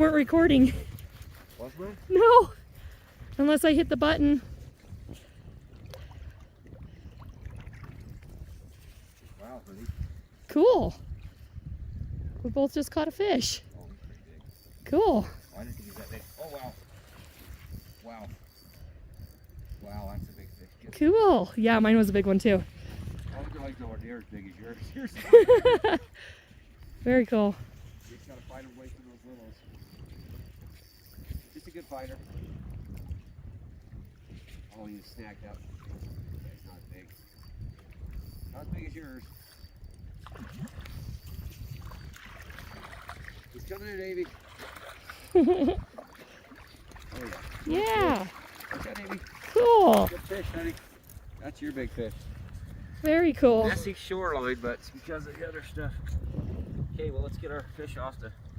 weren't recording. Was we? No, unless I hit the button. Wow, buddy. Cool. We both just caught a fish. Oh, he's pretty big. Cool. Oh, I didn't think he was that big. Oh, wow. Wow. Wow, that's a big fish. Good. Cool. Yeah, mine was a big one too. Oh, they're like nowhere near as big as yours. Yours. Very cool. You just gotta find away from those littles. Just a good fighter. Oh, he's snagged up. Yeah, he's not as big. Not as big as yours. He's coming in, Davey. Oh yeah. Yeah. What's that, Davey? Cool. Good fish, honey. That's your big fish. Very cool. Messy shoreline, but it's because of the other stuff. Okay, well, let's get our fish off the